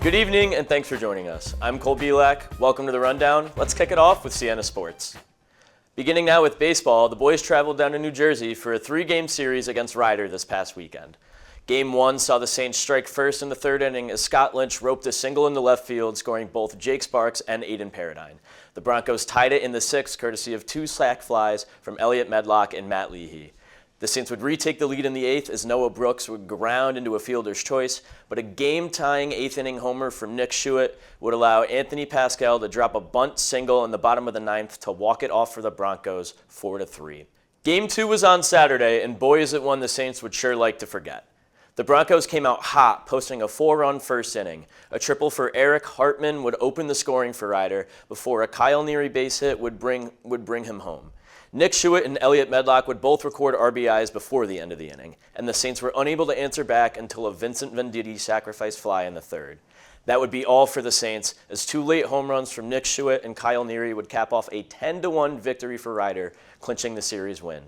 Good evening, and thanks for joining us. I'm Cole Belak. Welcome to the Rundown. Let's kick it off with Siena Sports. Beginning now with baseball, the boys traveled down to New Jersey for a 3-game series against Ryder this past weekend. Game 1 saw the Saints strike first in the third inning as Scott Lynch roped a single into left field, scoring both Jake Sparks and Aiden Paradine. The Broncos tied it in the 6th, courtesy of 2 sac flies from Elliot Medlock and Matt Leahy. The Saints would retake the lead in the 8th as Noah Brooks would ground into a fielder's choice, but a game-tying 8th-inning homer from Nick Schuett would allow Anthony Pascal to drop a bunt single in the bottom of the 9th to walk it off for the Broncos 4-3. Game 2 was on Saturday, and boy is it one the Saints would sure like to forget. The Broncos came out hot, posting a 4-run first inning. A triple for Eric Hartman would open the scoring for Ryder before a Kyle Neary base hit would bring him home. Nick Schuett and Elliot Medlock would both record RBIs before the end of the inning, and the Saints were unable to answer back until a Vincent Venditti sacrifice fly in the 3rd. That would be all for the Saints, as 2 late home runs from Nick Schuett and Kyle Neary would cap off a 10-1 victory for Ryder, clinching the series win.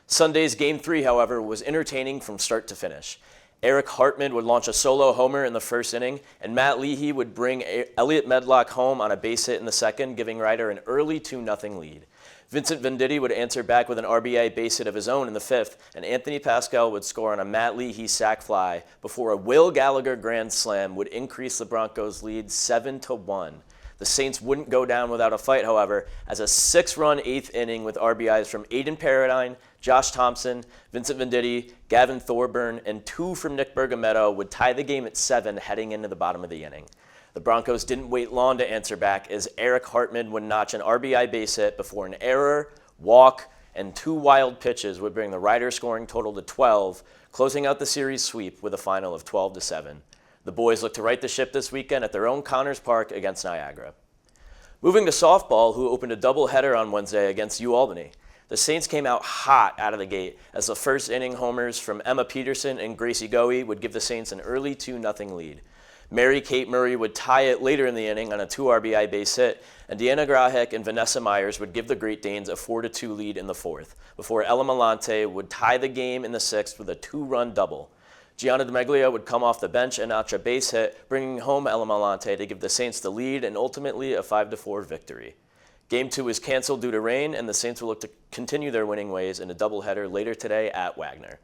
Sunday's Game 3, however, was entertaining from start to finish. Eric Hartman would launch a solo homer in the first inning, and Matt Leahy would bring Elliot Medlock home on a base hit in the 2nd, giving Ryder an early 2-0 lead. Vincent Venditti would answer back with an RBI base hit of his own in the 5th, and Anthony Pascal would score on a Matt Leahy sac fly before a Will Gallagher grand slam would increase the Broncos' lead 7-1. The Saints wouldn't go down without a fight, however, as a 6-run 8th inning with RBIs from Aiden Paradine, Josh Thompson, Vincent Venditti, Gavin Thorburn, and 2 from Nick Bergametto would tie the game at 7 heading into the bottom of the inning. The Broncos didn't wait long to answer back as Eric Hartman would notch an RBI base hit before an error, walk, and 2 wild pitches would bring the Ryder scoring total to 12, closing out the series sweep with a final of 12-7. The boys look to right the ship this weekend at their own Connors Park against Niagara. Moving to softball, who opened a doubleheader on Wednesday against UAlbany. The Saints came out hot out of the gate as the first inning homers from Emma Peterson and Gracie Goey would give the Saints an early 2-0 lead. Mary Kate Murray would tie it later in the inning on a 2 RBI base hit, and Deanna Grahek and Vanessa Myers would give the Great Danes a 4-2 lead in the 4th, before Ella Malante would tie the game in the 6th with a 2-run double. Gianna DeMeglia would come off the bench and notch a base hit, bringing home Ella Malante to give the Saints the lead and ultimately a 5-4 victory. Game 2 was canceled due to rain, and the Saints will look to continue their winning ways in a doubleheader later today at Wagner.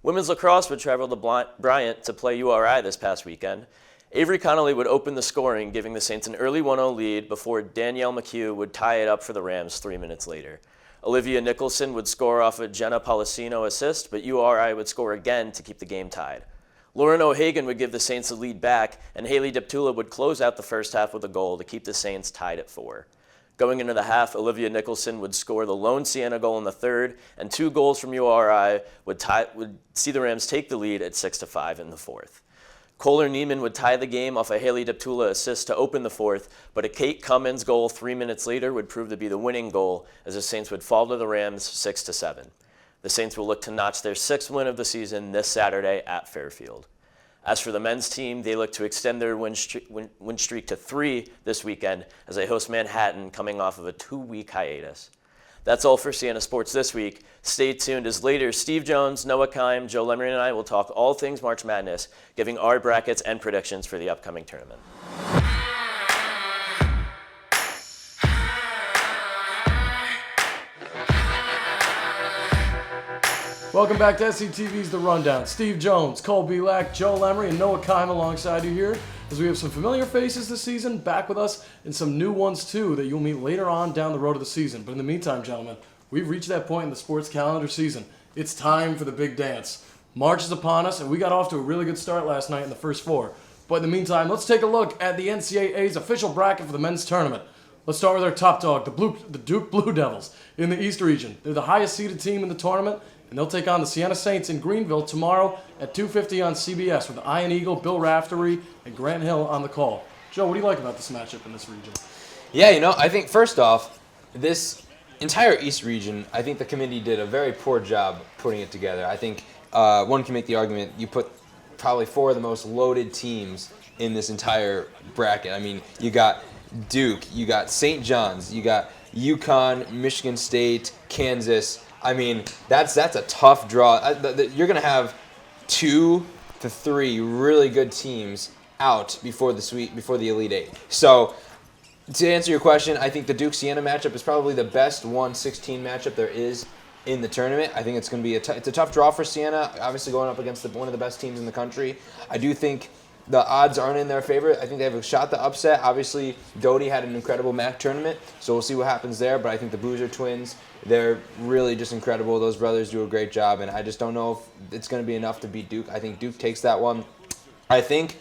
Women's lacrosse would travel to Bryant to play URI this past weekend. Avery Connolly would open the scoring, giving the Saints an early 1-0 lead before Danielle McHugh would tie it up for the Rams 3 minutes later. Olivia Nicholson would score off a Jenna Policino assist, but URI would score again to keep the game tied. Lauren O'Hagan would give the Saints the lead back, and Haley Deptula would close out the first half with a goal to keep the Saints tied at 4. Going into the half, Olivia Nicholson would score the lone Siena goal in the 3rd, and 2 goals from URI would see the Rams take the lead at 6-5 in the 4th. Kohler Neiman would tie the game off a Haley Deptula assist to open the 4th, but a Kate Cummins goal 3 minutes later would prove to be the winning goal as the Saints would fall to the Rams 6-7. The Saints will look to notch their 6th win of the season this Saturday at Fairfield. As for the men's team, they look to extend their win streak to 3 this weekend as they host Manhattan coming off of a 2-week hiatus. That's all for Siena Sports this week. Stay tuned as later Steve Jones, Noah Kime, Joe Lemery, and I will talk all things March Madness, giving our brackets and predictions for the upcoming tournament. Welcome back to SCTV's The Rundown. Steve Jones, Cole Belak, Joe Lemery, and Noah Kime alongside you here as we have some familiar faces this season back with us and some new ones too that you'll meet later on down the road of the season. But in the meantime, gentlemen, we've reached that point in the sports calendar season. It's time for the big dance. March is upon us, and we got off to a really good start last night in the first 4. But in the meantime, let's take a look at the NCAA's official bracket for the men's tournament. Let's start with our top dog, the Duke Blue Devils in the East Region. They're the highest seeded team in the tournament, and they'll take on the Siena Saints in Greenville tomorrow at 2:50 on CBS with Ian Eagle, Bill Raftery, and Grant Hill on the call. Joe, what do you like about this matchup in this region? Yeah, I think first off, this entire East region, I think the committee did a very poor job putting it together. I think one can make the argument you put probably 4 of the most loaded teams in this entire bracket. I mean, you got Duke, you got St. John's, you got UConn, Michigan State, Kansas. I mean, that's a tough draw. You're going to have 2 to 3 really good teams out before the Elite Eight. So to answer your question, I think the Duke-Siena matchup is probably the best 1-16 matchup there is in the tournament. I think it's going to be it's a tough draw for Siena, obviously going up against one of the best teams in the country. I do think the odds aren't in their favor. I think they have a shot to upset. Obviously, Doty had an incredible MAC tournament, so we'll see what happens there. But I think the Boozer twins, they're really just incredible. Those brothers do a great job, and I just don't know if it's going to be enough to beat Duke. I think Duke takes that one. I think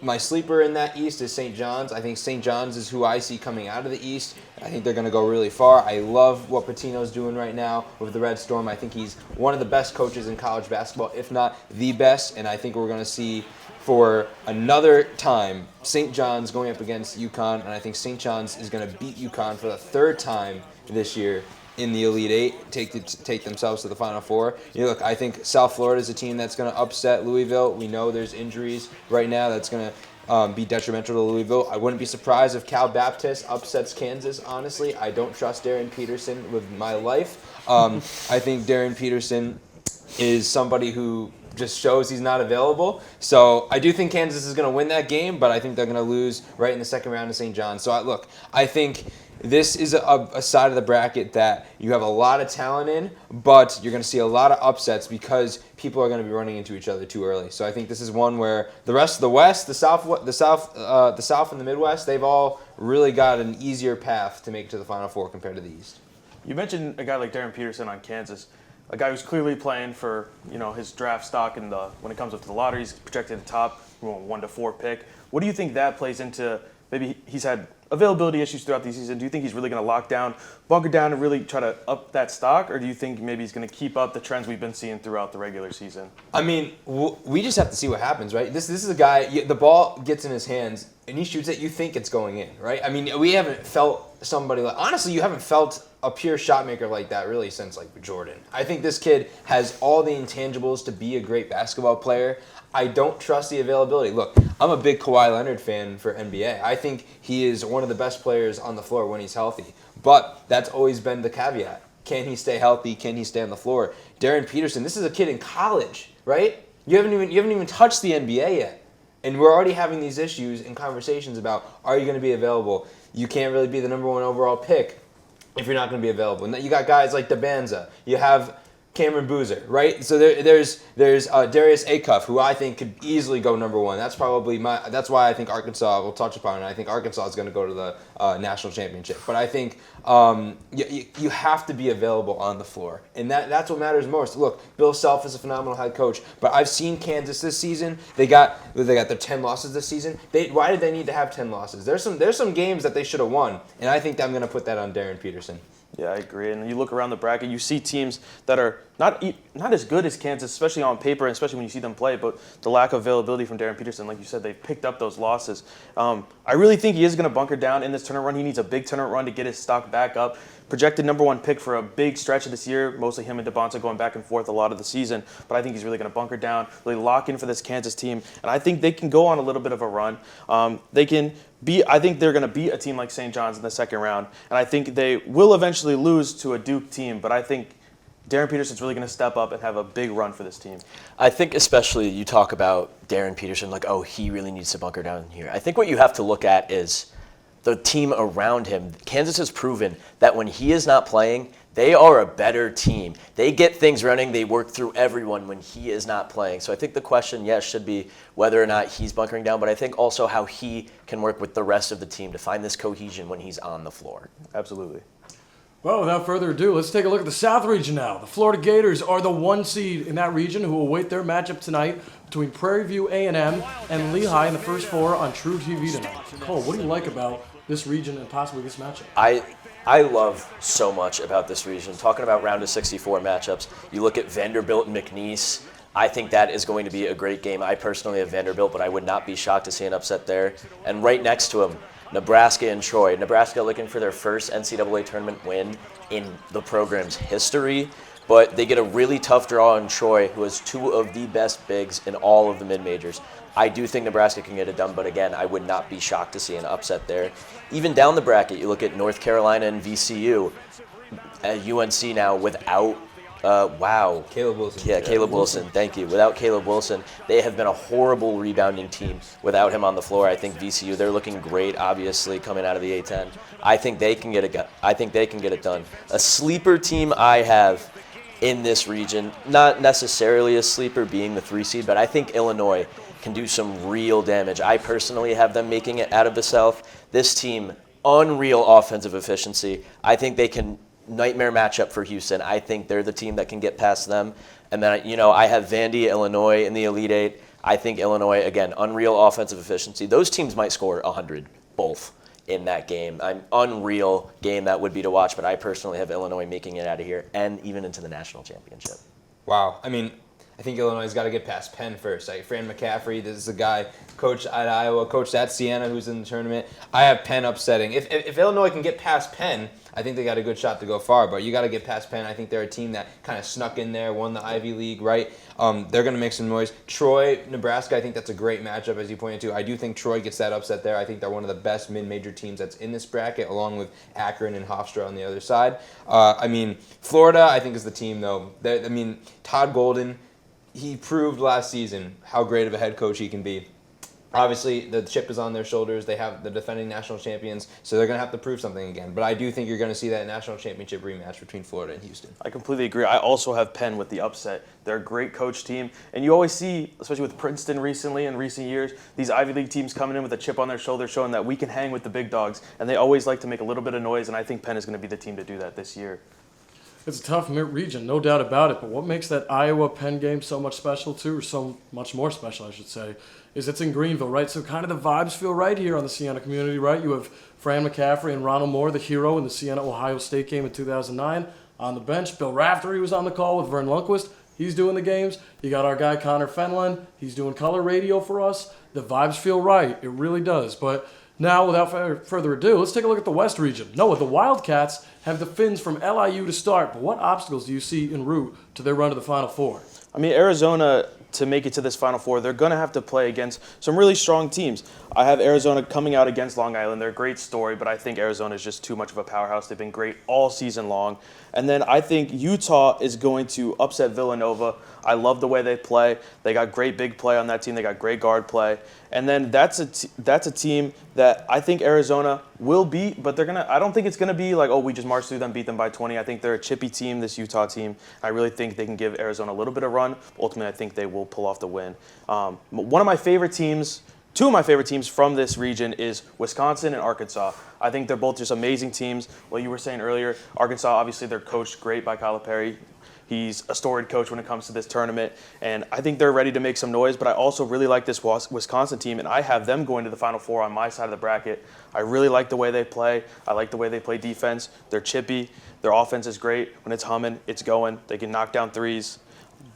my sleeper in that East is St. John's. I think St. John's is who I see coming out of the East. I think they're going to go really far. I love what Pitino's doing right now with the Red Storm. I think he's one of the best coaches in college basketball, if not the best, and I think we're going to see for another time St. John's going up against UConn, and I think St. John's is going to beat UConn for the third time this year in the Elite Eight, take themselves to the Final Four. Look, I think South Florida is a team that's going to upset Louisville. We know there's injuries right now that's going to be detrimental to Louisville. I wouldn't be surprised if Cal Baptist upsets Kansas, honestly. I don't trust Darren Peterson with my life. I think Darren Peterson is somebody who just shows he's not available. So I do think Kansas is going to win that game, but I think they're going to lose right in the second round to St. John's. So I think this is a side of the bracket that you have a lot of talent in, but you're going to see a lot of upsets because people are going to be running into each other too early. So I think this is one where the rest of the West, the South and the Midwest, they've all really got an easier path to make it to the Final Four compared to the East. You mentioned a guy like Darren Peterson on Kansas, a guy who's clearly playing for his draft stock when it comes up to the lottery. He's projected at the top, 1 to 4 pick. What do you think that plays into? Maybe he's had availability issues throughout the season. Do you think he's really going to lock down, bunker down, and really try to up that stock, or do you think maybe he's going to keep up the trends we've been seeing throughout the regular season? I mean, we just have to see what happens, right? This is a guy. The ball gets in his hands and he shoots it. You think it's going in, right? I mean, we haven't felt somebody like. Honestly, you haven't felt a pure shot maker like that really since like Jordan. I think this kid has all the intangibles to be a great basketball player. I don't trust the availability. Look, I'm a big Kawhi Leonard fan for NBA. I think he is one of the best players on the floor when he's healthy. But that's always been the caveat. Can he stay healthy? Can he stay on the floor? Darren Peterson, this is a kid in college, right? You haven't even touched the NBA yet. And we're already having these issues and conversations about, are you going to be available? You can't really be the number 1 overall pick if you're not going to be available. And you got guys like DeBanza. You have Cameron Boozer, right? So there's Darius Acuff, who I think could easily go number 1. That's probably that's why I think Arkansas will touch upon it. I think Arkansas is going to go to the national championship. But I think you have to be available on the floor, and that's what matters most. Look, Bill Self is a phenomenal head coach, but I've seen Kansas this season. They got their 10 losses this season. Why did they need to have 10 losses? There's some games that they should have won, and I think I'm going to put that on Darren Peterson. Yeah, I agree. And you look around the bracket, you see teams that are not as good as Kansas, especially on paper, and especially when you see them play, but the lack of availability from Darren Peterson, like you said, they've picked up those losses. I really think he is going to bunker down in this tournament run. He needs a big tournament run to get his stock back up. Projected number 1 pick for a big stretch of this year, mostly him and DeBonta going back and forth a lot of the season, but I think he's really going to bunker down, really lock in for this Kansas team, and I think they can go on a little bit of a run. I think they're going to beat a team like St. John's in the second round, and I think they will eventually lose to a Duke team, but I think Darren Peterson's really going to step up and have a big run for this team. I think especially you talk about Darren Peterson, like, oh, he really needs to bunker down here. I think what you have to look at is the team around him. Kansas has proven that when he is not playing, they are a better team. They get things running. They work through everyone when he is not playing. So I think the question, yes, should be whether or not he's bunkering down, but I think also how he can work with the rest of the team to find this cohesion when he's on the floor. Absolutely. Well, without further ado, let's take a look at the South region now. The Florida Gators are the 1 seed in that region who will await their matchup tonight between Prairie View A&M and Lehigh in the first 4 on True TV tonight. Cole, what do you like about this region and possibly this matchup? I love so much about this region. Talking about round of 64 matchups, you look at Vanderbilt and McNeese. I think that is going to be a great game. I personally have Vanderbilt, but I would not be shocked to see an upset there. And right next to them, Nebraska and Troy. Nebraska looking for their first NCAA tournament win in the program's history, but they get a really tough draw on Troy, who has 2 of the best bigs in all of the mid-majors. I do think Nebraska can get it done, but again, I would not be shocked to see an upset there. Even down the bracket, you look at North Carolina and VCU. UNC now without Wow. Caleb Wilson. Yeah, Caleb Wilson. Thank you. Without Caleb Wilson, they have been a horrible rebounding team. Without him on the floor, I think VCU, they're looking great, obviously, coming out of the A-10. I think they can get it done. A sleeper team I have in this region, not necessarily a sleeper being the 3 seed, but I think Illinois can do some real damage. I personally have them making it out of the South. This team, unreal offensive efficiency. I think they can nightmare matchup for Houston. I think they're the team that can get past them. And then, I have Vandy, Illinois in the Elite Eight. I think Illinois, again, unreal offensive efficiency. Those teams might score 100, both, in that game. Unreal game that would be to watch, but I personally have Illinois making it out of here and even into the national championship. Wow. I mean, I think Illinois has got to get past Penn first. Fran McCaffrey, this is a guy, coach at Iowa, coached at Siena, who's in the tournament. I have Penn upsetting. If Illinois can get past Penn, I think they got a good shot to go far, but you got to get past Penn. I think they're a team that kind of snuck in there, won the Ivy League, right? They're going to make some noise. Troy, Nebraska, I think that's a great matchup, as you pointed to. I do think Troy gets that upset there. I think they're one of the best mid-major teams that's in this bracket, along with Akron and Hofstra on the other side. Florida, I think, is the team, though. Todd Golden, he proved last season how great of a head coach he can be. Obviously, the chip is on their shoulders. They have the defending national champions, so they're going to have to prove something again. But I do think you're going to see that national championship rematch between Florida and Houston. I completely agree. I also have Penn with the upset. They're a great coach team. And you always see, especially with Princeton recently in recent years, these Ivy League teams coming in with a chip on their shoulder showing that we can hang with the big dogs. And they always like to make a little bit of noise, and I think Penn is going to be the team to do that this year. It's a tough region, no doubt about it. But what makes that Iowa-Penn game so much special, too, or so much more special, I should say, is it's in Greenville, right? So kind of the vibes feel right here on the Siena community, right? You have Fran McCaffrey and Ronald Moore, the hero in the Siena-Ohio State game in 2009, on the bench. Bill Raftery was on the call with Vern Lundquist. He's doing the games. You got our guy Connor Fenlon. He's doing color radio for us. The vibes feel right. It really does. But now, without further ado, let's take a look at the West region. Noah, the Wildcats have the Finns from LIU to start, but what obstacles do you see en route to their run to the Final Four? Arizona, to make it to this Final Four, they're going to have to play against some really strong teams. I have Arizona coming out against Long Island. They're a great story, but I think Arizona is just too much of a powerhouse. They've been great all season long. And then I think Utah is going to upset Villanova. I love the way they play. They got great big play on that team. They got great guard play. And then that's a team that I think Arizona will beat, but I don't think it's gonna be like, oh, we just marched through them, beat them by 20. I think they're a chippy team, this Utah team. I really think they can give Arizona a little bit of run. Ultimately, I think they will pull off the win. One of my favorite teams, two of my favorite teams from this region is Wisconsin and Arkansas. I think they're both just amazing teams. What you were saying earlier, Arkansas, obviously they're coached great by Calipari. He's a storied coach when it comes to this tournament, and I think they're ready to make some noise, but I also really like this Wisconsin team, and I have them going to the Final Four on my side of the bracket. I really like the way they play. I like the way they play defense. They're chippy. Their offense is great. When it's humming, it's going. They can knock down threes.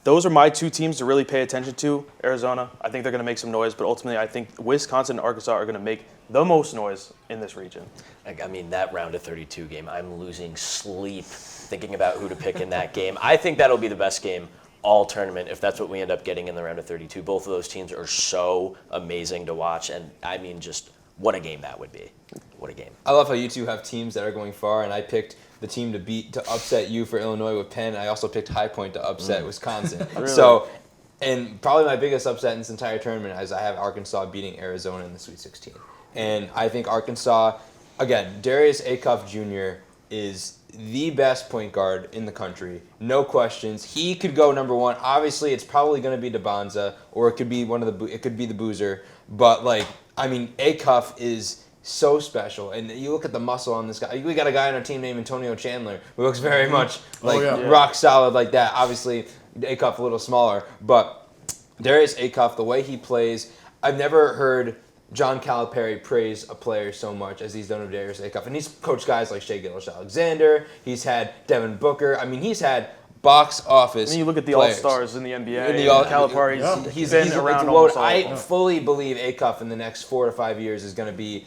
Those are my two teams to really pay attention to. Arizona, I think they're going to make some noise, but ultimately I think Wisconsin and Arkansas are going to make the most noise in this region. That round of 32 game, I'm losing sleep thinking about who to pick in that game. I think that'll be the best game all tournament if that's what we end up getting in the round of 32. Both of those teams are so amazing to watch, and just what a game that would be. What a game. I love how you two have teams that are going far, and I picked the team to upset you for Illinois with Penn. I also picked High Point to upset Wisconsin. Really? So, and probably my biggest upset in this entire tournament is I have Arkansas beating Arizona in the Sweet 16. And I think Arkansas, again, Darius Acuff Jr. is the best point guard in the country, no questions. He could go number one. Obviously, it's probably going to be DeBonza, or it could be the Boozer. But Acuff is so special, and you look at the muscle on this guy. We got a guy on our team named Antonio Chandler who looks very much like rock solid like that. Obviously, Acuff a little smaller, but Darius Acuff, the way he plays, I've never heard John Calipari praise a player so much as he's done with Darius Acuff. And he's coached guys like Shai Gilgeous-Alexander. He's had Devin Booker. He's had box office. You look at the players. All-Stars in the NBA. Calipari's he's been around almost all of them. I fully believe Acuff in the next 4 to 5 years is going to be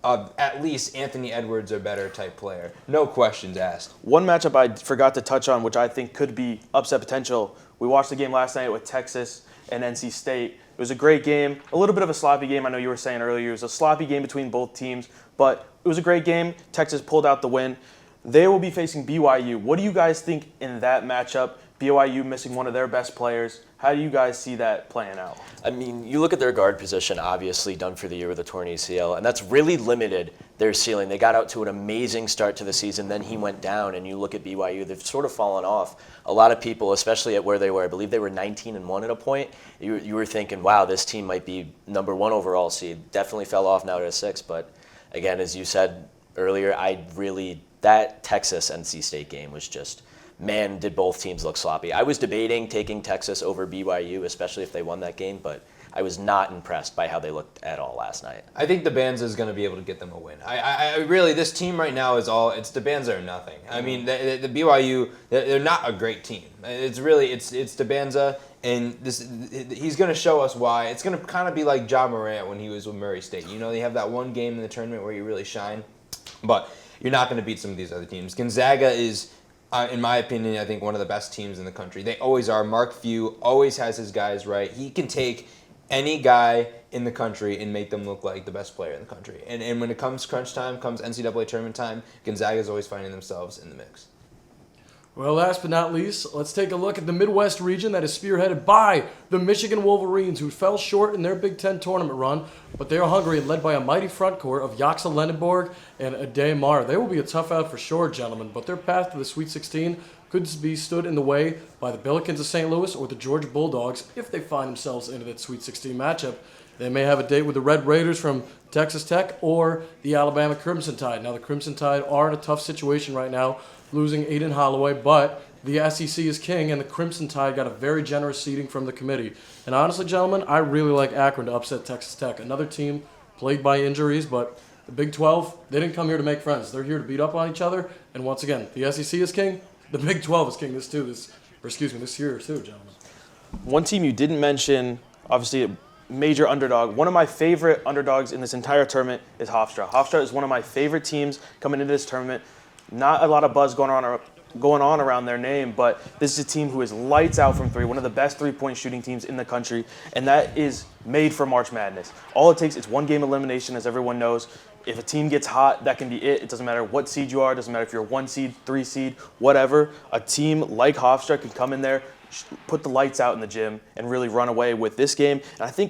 at least Anthony Edwards or better type player. No questions asked. One matchup I forgot to touch on, which I think could be upset potential. We watched the game last night with Texas and NC State. It was a great game, a little bit of a sloppy game. I know you were saying earlier it was a sloppy game between both teams, but it was a great game. Texas pulled out the win. They will be facing BYU. What do you guys think in that matchup? BYU missing one of their best players. How do you guys see that playing out? I mean, you look at their guard position, obviously done for the year with a torn ACL, and that's really limited their ceiling. They got out to an amazing start to the season, then he went down, and you look at BYU, they've sort of fallen off. A lot of people, especially at where they were, I believe they were 19-1 at a point, you were thinking, wow, this team might be number 1 overall seed. Definitely fell off now to 6, but again, as you said earlier, that Texas-NC State game was just, man, did both teams look sloppy. I was debating taking Texas over BYU, especially if they won that game, but I was not impressed by how they looked at all last night. I think DeBanza is going to be able to get them a win. I really, this team right now it's DeBanza or nothing. I mean, the BYU, they're not a great team. It's DeBanza, and he's going to show us why. It's going to kind of be like Ja Morant when he was with Murray State. You know, they have that one game in the tournament where you really shine, but you're not going to beat some of these other teams. Gonzaga is, in my opinion, I think one of the best teams in the country. They always are. Mark Few always has his guys right. He can take any guy in the country and make them look like the best player in the country. And when it comes crunch time, comes NCAA tournament time, Gonzaga is always finding themselves in the mix. Well, last but not least, let's take a look at the Midwest region that is spearheaded by the Michigan Wolverines, who fell short in their Big Ten tournament run, but they are hungry and led by a mighty front court of Jaxa Lendenborg and Ade Mar. They will be a tough out for sure, gentlemen, but their path to the Sweet 16 could be stood in the way by the Billikens of St. Louis or the Georgia Bulldogs if they find themselves into that Sweet 16 matchup. They may have a date with the Red Raiders from Texas Tech or the Alabama Crimson Tide. Now, the Crimson Tide are in a tough situation right now, losing Aiden Holloway, but the SEC is king, and the Crimson Tide got a very generous seating from the committee. And honestly, gentlemen, I really like Akron to upset Texas Tech. Another team plagued by injuries, but the Big 12, they didn't come here to make friends. They're here to beat up on each other. And once again, the SEC is king. The Big 12 is king this year too, gentlemen. One team you didn't mention, obviously a major underdog. One of my favorite underdogs in this entire tournament is Hofstra. Hofstra is one of my favorite teams coming into this tournament. Not a lot of buzz going on around their name, but this is a team who is lights out from three, one of the best three-point shooting teams in the country, and that is made for March Madness. All it takes is one game elimination, as everyone knows. If a team gets hot, that can be it. It doesn't matter what seed you are. It doesn't matter if you're 1 seed, 3 seed, whatever. A team like Hofstra can come in there, put the lights out in the gym, and really run away with this game. And I think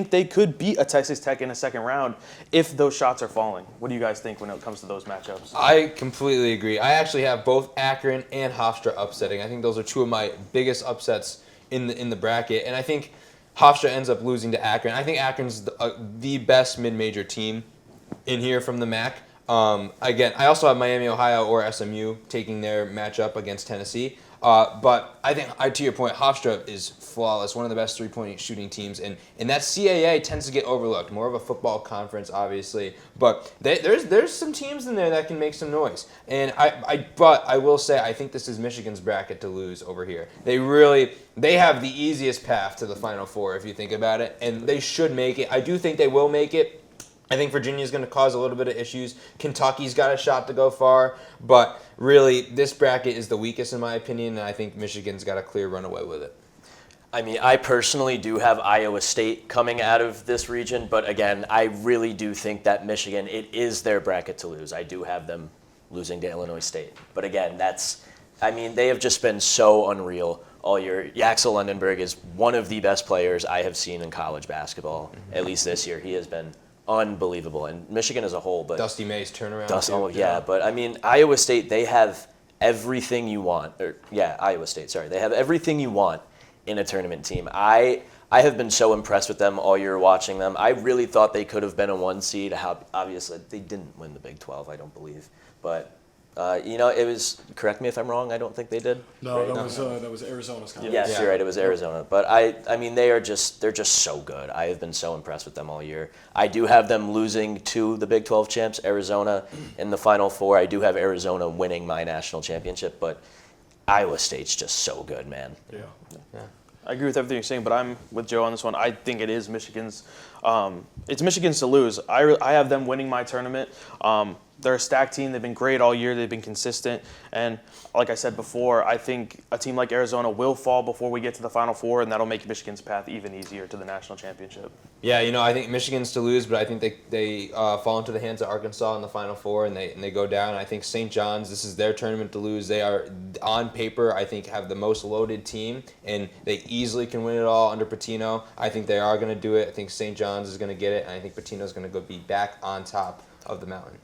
they could beat a Texas Tech in a second round if those shots are falling. What do you guys think when it comes to those matchups? I completely agree. I actually have both Akron and Hofstra upsetting. I think those are two of my biggest upsets in the bracket. And I think Hofstra ends up losing to Akron. I think Akron's the best mid-major team in here from the MAC. Again, I also have Miami, Ohio, or SMU taking their matchup against Tennessee. But I think, to your point, Hofstra is flawless, one of the best three-point shooting teams, and that CAA tends to get overlooked. More of a football conference, obviously, but there's some teams in there that can make some noise. And but I will say, I think this is Michigan's bracket to lose over here. They have the easiest path to the Final Four if you think about it, and they should make it. I do think they will make it. I think Virginia's going to cause a little bit of issues. Kentucky's got a shot to go far. But really, this bracket is the weakest in my opinion, and I think Michigan's got a clear runaway with it. I mean, I personally do have Iowa State coming out of this region, but again, I really do think that Michigan, it is their bracket to lose. I do have them losing to Illinois State. But again, they have just been so unreal all year. Jaxa Lendenborg is one of the best players I have seen in college basketball, at least this year. He has been unbelievable, and Michigan as a whole. But Dusty May's turnaround. But I mean, Iowa State, they have everything you want. Iowa State, sorry. They have everything you want in a tournament team. I have been so impressed with them all year watching them. I really thought they could have been a 1 seed. Obviously, they didn't win the Big 12, I don't believe. But it was, correct me if I'm wrong, I don't think they did. No, right? That was Arizona's conference. Yes, you're right, it was Arizona. But I mean, they're just so good. I have been so impressed with them all year. I do have them losing to the Big 12 champs, Arizona, in the Final Four. I do have Arizona winning my national championship, but Iowa State's just so good, man. Yeah. I agree with everything you're saying, but I'm with Joe on this one. I think it is Michigan's. It's Michigan's to lose. I have them winning my tournament. They're a stacked team. They've been great all year. They've been consistent. And like I said before, I think a team like Arizona will fall before we get to the Final Four, and that'll make Michigan's path even easier to the national championship. Yeah, I think Michigan's to lose, but I think they fall into the hands of Arkansas in the Final Four, and they go down. I think St. John's, this is their tournament to lose. They are, on paper, I think, have the most loaded team, and they easily can win it all under Pitino. I think they are going to do it. I think St. John's is going to get it, and I think Pitino's going to go be back on top of the mountain.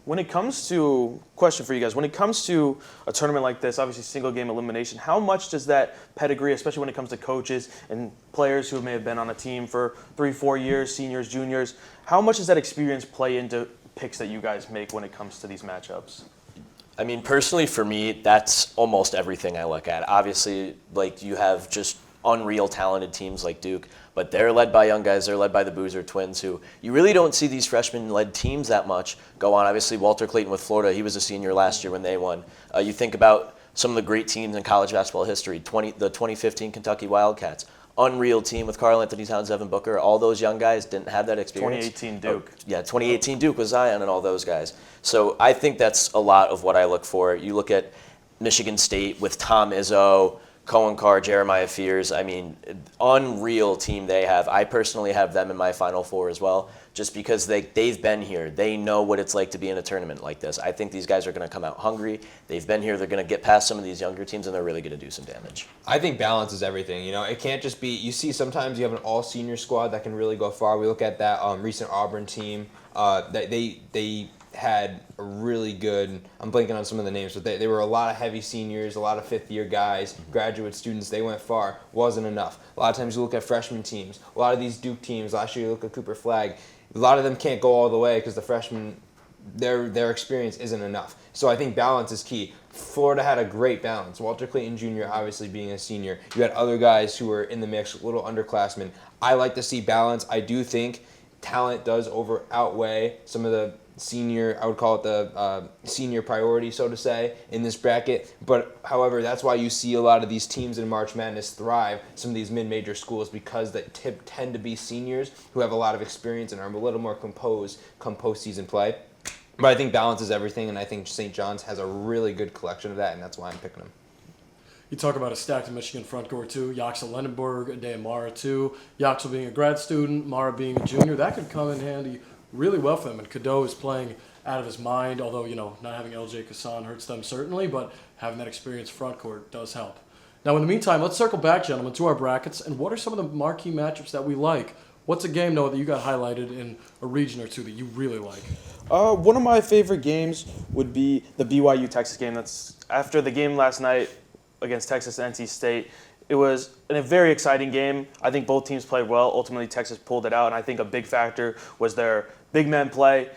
When it comes to, question for you guys, when it comes to a tournament like this, obviously single game elimination, how much does that pedigree, especially when it comes to coaches and players who may have been on a team for 3-4 years, seniors, juniors, how much does that experience play into picks that you guys make when it comes to these matchups? I mean, personally for me, that's almost everything I look at. Obviously, like, you have just unreal talented teams like Duke, but they're led by young guys. They're led by the Boozer twins, who you really don't see these freshman-led teams that much go on. Obviously, Walter Clayton with Florida, he was a senior last year when they won. You think about some of the great teams in college basketball history, the 2015 Kentucky Wildcats, unreal team with Karl Anthony Towns, Devin Booker. All those young guys didn't have that experience. 2018 Duke. 2018 Duke with Zion and all those guys. So I think that's a lot of what I look for. You look at Michigan State with Tom Izzo, Cohen Carr, Jeremiah Fears. I mean, unreal team they have. I personally have them in my Final Four as well, just because they've been here. They know what it's like to be in a tournament like this. I think these guys are going to come out hungry. They've been here. They're going to get past some of these younger teams, and they're really going to do some damage. I think balance is everything. It can't just be, you see sometimes you have an all-senior squad that can really go far. We look at that recent Auburn team. They had a really good, I'm blanking on some of the names, but they were a lot of heavy seniors, a lot of fifth-year guys, graduate students. They went far. Wasn't enough. A lot of times you look at freshman teams. A lot of these Duke teams, last year you look at Cooper Flagg, a lot of them can't go all the way because the freshmen, their experience isn't enough. So I think balance is key. Florida had a great balance. Walter Clayton Jr. obviously being a senior. You had other guys who were in the mix, little underclassmen. I like to see balance. I do think talent does outweigh some of the senior, I would call it the senior priority, so to say, in this bracket. But however, that's why you see a lot of these teams in March Madness thrive, some of these mid-major schools, because they tend to be seniors who have a lot of experience and are a little more composed come postseason play. But I think balance is everything, and I think St. John's has a really good collection of that, and that's why I'm picking them. You talk about a stacked Michigan front court, too. Yaxel Lendenberg, Adea Mara, too. Yaxel being a grad student, Mara being a junior. That could come in handy really well for them. And Cadeau is playing out of his mind, although, not having LJ Kassan hurts them certainly, but having that experienced front court does help. Now, in the meantime, let's circle back, gentlemen, to our brackets. And what are some of the marquee matchups that we like? What's a game, Noah, that you got highlighted in a region or two that you really like? One of my favorite games would be the BYU-Texas game. That's after the game last night against Texas and NC State. It was a very exciting game. I think both teams played well. Ultimately, Texas pulled it out, and I think a big factor was their big men play.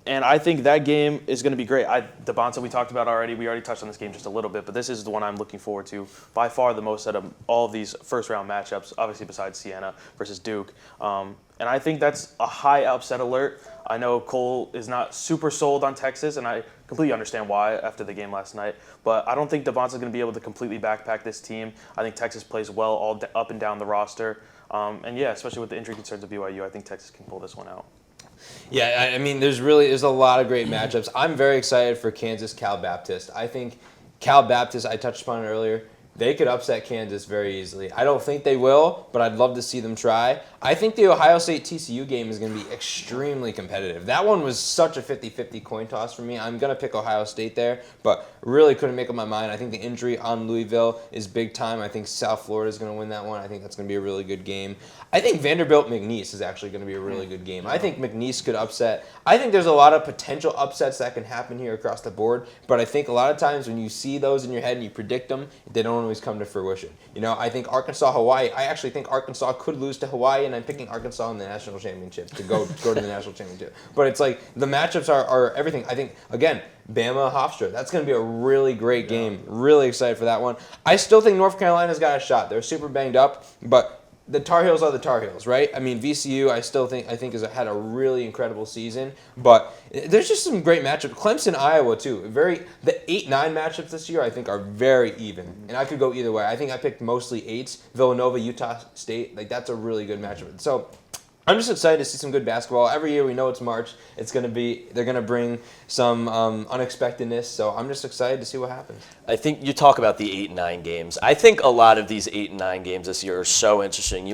And I think that game is going to be great. Devonta, we talked about already. We already touched on this game just a little bit, but this is the one I'm looking forward to by far the most out of all of these first-round matchups, obviously besides Siena versus Duke. And I think that's a high upset alert. I know Cole is not super sold on Texas, and I completely understand why after the game last night. But I don't think Devonta's going to be able to completely backpack this team. I think Texas plays well all up and down the roster. And yeah, especially with the injury concerns of BYU, I think Texas can pull this one out. Yeah, I mean, there's a lot of great matchups. I'm very excited for Kansas-Cal Baptist. I think Cal Baptist, I touched upon it earlier, they could upset Kansas very easily. I don't think they will, but I'd love to see them try. I think the Ohio State-TCU game is going to be extremely competitive. That one was such a 50-50 coin toss for me. I'm going to pick Ohio State there, but really couldn't make up my mind. I think the injury on Louisville is big time. I think South Florida is going to win that one. I think that's going to be a really good game. I think Vanderbilt-McNeese is actually going to be a really good game. I think McNeese could upset. I think there's a lot of potential upsets that can happen here across the board, but I think a lot of times when you see those in your head and you predict them, they don't always come to fruition. I think Arkansas-Hawaii, I actually think Arkansas could lose to Hawaii, and I'm picking Arkansas in the national championship to go to the national championship. But it's like the matchups are everything. I think, again, Bama-Hofstra, that's going to be a really great game. Really excited for that one. I still think North Carolina's got a shot. They're super banged up, but the Tar Heels are the Tar Heels, right? I mean, VCU, I think has had a really incredible season, but there's just some great matchups. Clemson, Iowa too. The 8-9 matchups this year, I think, are very even, and I could go either way. I think I picked mostly 8s. Villanova, Utah State, that's a really good matchup. So I'm just excited to see some good basketball. Every year we know it's March. They're going to bring some unexpectedness. So I'm just excited to see what happens. I think you talk about the 8 and 9 games. I think a lot of these 8 and 9 games this year are so interesting.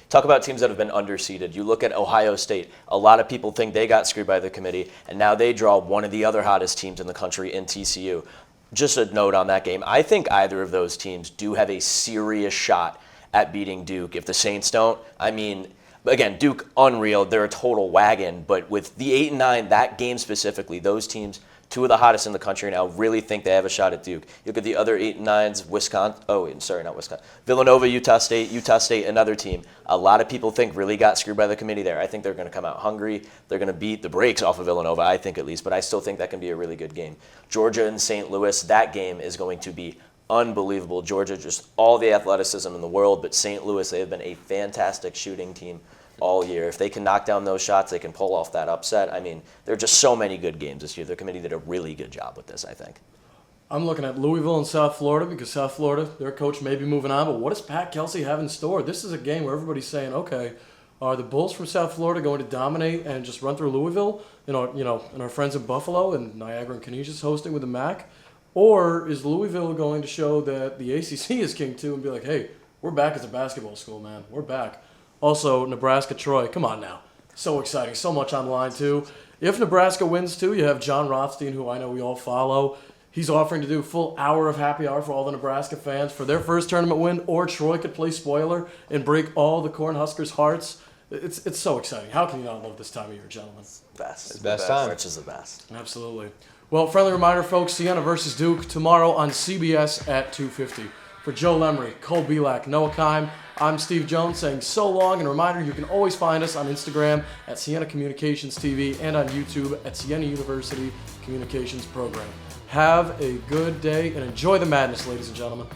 Talk about teams that have been underseeded. You look at Ohio State. A lot of people think they got screwed by the committee, and now they draw one of the other hottest teams in the country in TCU. Just a note on that game. I think either of those teams do have a serious shot at beating Duke. If the Saints don't, I mean, again, Duke, unreal. They're a total wagon. But with the 8 and 9, that game specifically, those teams, two of the hottest in the country now, really think they have a shot at Duke. You look at the other 8 and 9s, Wisconsin. Oh, sorry, not Wisconsin. Villanova, Utah State, another team. A lot of people think really got screwed by the committee there. I think they're going to come out hungry. They're going to beat the brakes off of Villanova, I think at least. But I still think that can be a really good game. Georgia and St. Louis, that game is going to be unbelievable. Georgia, just all the athleticism in the world. But St. Louis, they have been a fantastic shooting team all year. If they can knock down those shots, they can pull off that upset. I mean, there are just so many good games this year. The committee did a really good job with this, I think. I'm looking at Louisville and South Florida because South Florida, their coach may be moving on, but what does Pat Kelsey have in store? This is a game where everybody's saying, okay, are the Bulls from South Florida going to dominate and just run through Louisville, and our friends in Buffalo and Niagara and Canisius hosting with the MAC? Or is Louisville going to show that the ACC is king too and be like, hey, we're back as a basketball school, man. We're back. Also, Nebraska-Troy, come on now. So exciting. So much on the line, too. If Nebraska wins, too, you have John Rothstein, who I know we all follow. He's offering to do a full hour of happy hour for all the Nebraska fans for their first tournament win, or Troy could play spoiler and break all the Cornhuskers' hearts. It's so exciting. How can you not love this time of year, gentlemen? Best. It's the best time. March is the best. Absolutely. Well, friendly reminder, folks, Siena versus Duke tomorrow on CBS at 2:50. For Joe Lemry, Cole Belak, Noah Kime, I'm Steve Jones saying so long, and a reminder, you can always find us on Instagram at Siena Communications TV and on YouTube at Siena University Communications Program. Have a good day and enjoy the madness, ladies and gentlemen.